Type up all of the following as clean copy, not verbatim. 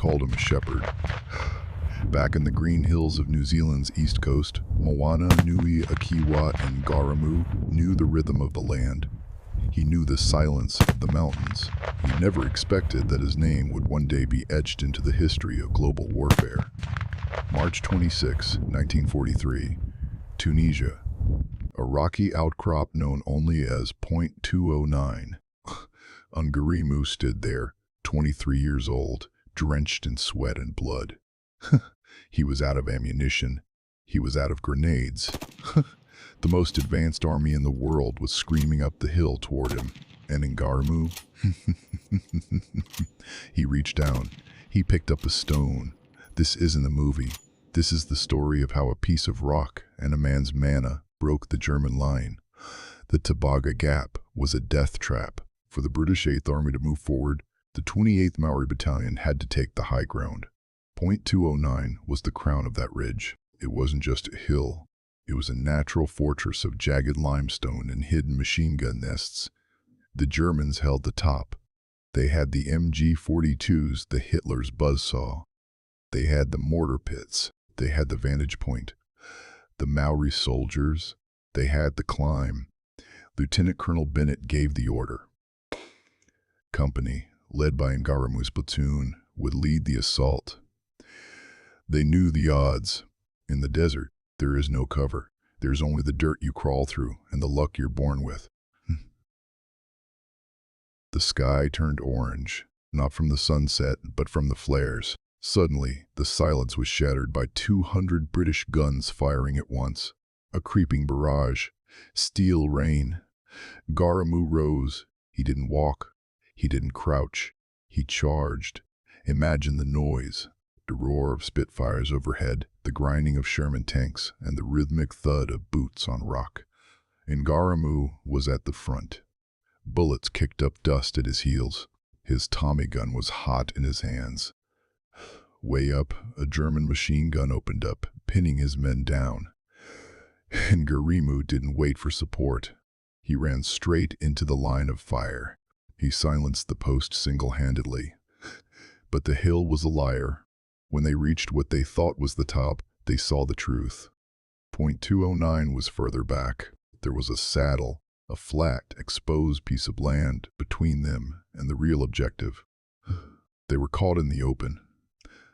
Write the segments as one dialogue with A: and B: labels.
A: called him a shepherd. Back in the green hills of New Zealand's east coast, Moana, Nui, Akiwa, and Garamu knew the rhythm of the land. He knew the silence of the mountains. He never expected that his name would one day be etched into the history of global warfare. March 26, 1943, Tunisia. A rocky outcrop known only as Point 209. Ngarimu stood there, 23 years old, drenched in sweat and blood. He was out of ammunition. He was out of grenades. The most advanced army in the world was screaming up the hill toward him. And Ngarimu? He reached down. He picked up a stone. This isn't a movie. This is the story of how a piece of rock and a man's mana broke the German line. The Tabaga Gap was a death trap. For the British 8th Army to move forward, the 28th Maori Battalion had to take the high ground. Point 209 was the crown of that ridge. It wasn't just a hill. It was a natural fortress of jagged limestone and hidden machine gun nests. The Germans held the top. They had the MG-42s, the Hitler's buzzsaw. They had the mortar pits. They had the vantage point. The Maori soldiers, they had the climb. Lieutenant Colonel Bennett gave the order. Company, led by Ngarimu's platoon, would lead the assault. They knew the odds. In the desert, there is no cover. There's only the dirt you crawl through and the luck you're born with. The sky turned orange, not from the sunset, but from the flares. Suddenly, the silence was shattered by 200 British guns firing at once. A creeping barrage. Steel rain. Ngarimu rose. He didn't walk. He didn't crouch. He charged. Imagine the noise. The roar of Spitfires overhead, the grinding of Sherman tanks, and the rhythmic thud of boots on rock. Ngarimu was at the front. Bullets kicked up dust at his heels. His Tommy gun was hot in his hands. Way up, a German machine gun opened up, pinning his men down. Ngarimu didn't wait for support. He ran straight into the line of fire. He silenced the post single-handedly. But the hill was a liar. When they reached what they thought was the top, they saw the truth. Point 209 was further back. There was a saddle, a flat, exposed piece of land between them and the real objective. They were caught in the open.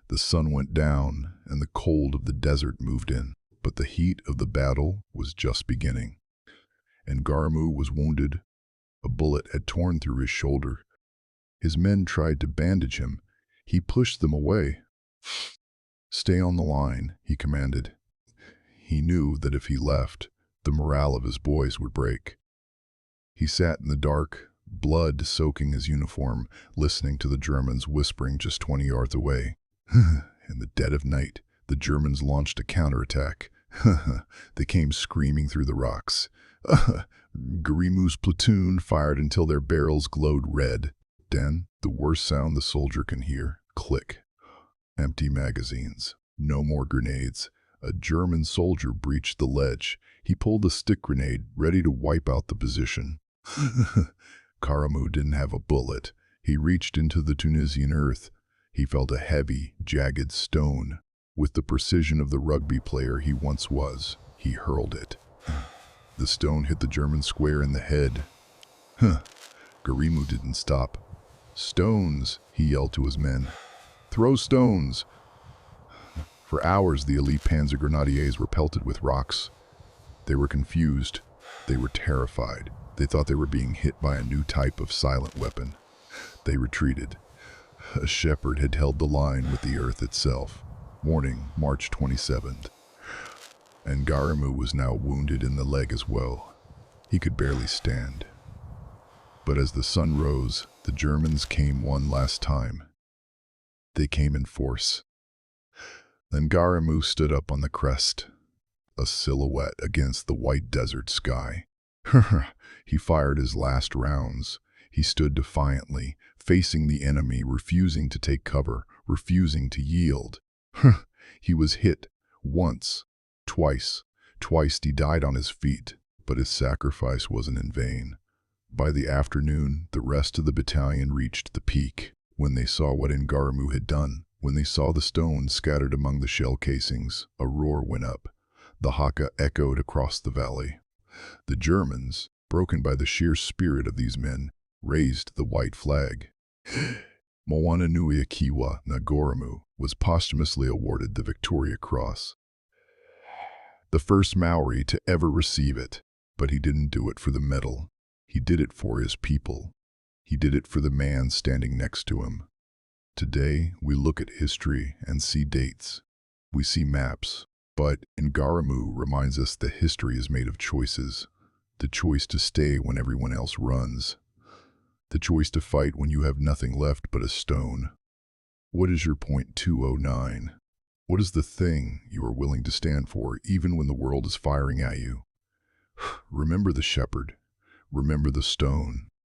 A: The sun went down and the cold of the desert moved in, but the heat of the battle was just beginning. Ngarimu was wounded. A bullet had torn through his shoulder. His men tried to bandage him. He pushed them away. "Stay on the line," he commanded. He knew that if he left, the morale of his boys would break. He sat in the dark, blood soaking his uniform, listening to the Germans whispering just 20 yards away. In the dead of night, the Germans launched a counterattack. They came screaming through the rocks. Ngarimu's platoon fired until their barrels glowed red. Then, the worst sound the soldier can hear, click. Empty magazines. No more grenades. A German soldier breached the ledge. He pulled a stick grenade, ready to wipe out the position. Ngarimu didn't have a bullet. He reached into the Tunisian earth. He felt a heavy, jagged stone. With the precision of the rugby player he once was, he hurled it. The stone hit the German square in the head. Ngarimu didn't stop. "Stones," he yelled to his men. "Throw stones!" For hours, the elite Panzer Grenadiers were pelted with rocks. They were confused. They were terrified. They thought they were being hit by a new type of silent weapon. They retreated. A shepherd had held the line with the earth itself. Morning, March 27th. Ngarimu was now wounded in the leg as well. He could barely stand. But as the sun rose, the Germans came one last time. They came in force. Ngarimu stood up on the crest, a silhouette against the white desert sky. He fired his last rounds. He stood defiantly, facing the enemy, refusing to take cover, refusing to yield. He was hit once, twice. Twice he died on his feet, but his sacrifice wasn't in vain. By the afternoon, the rest of the battalion reached the peak. When they saw what Ngarimu had done, When they saw the stones scattered among the shell casings, a roar went up. The haka echoed across the valley. The Germans, broken by the sheer spirit of these men, raised the white flag. Moana Nui Akiwa Nagoromu was posthumously awarded the Victoria Cross, the first Maori to ever receive it. But he didn't do it for the medal. He did it for his people. He did it for the man standing next to him. Today, we look at history and see dates. We see maps. But Ngaramu reminds us that history is made of choices. The choice to stay when everyone else runs. The choice to fight when you have nothing left but a stone. What is your point 209? What is the thing you are willing to stand for even when the world is firing at you? Remember the shepherd. Remember the stone.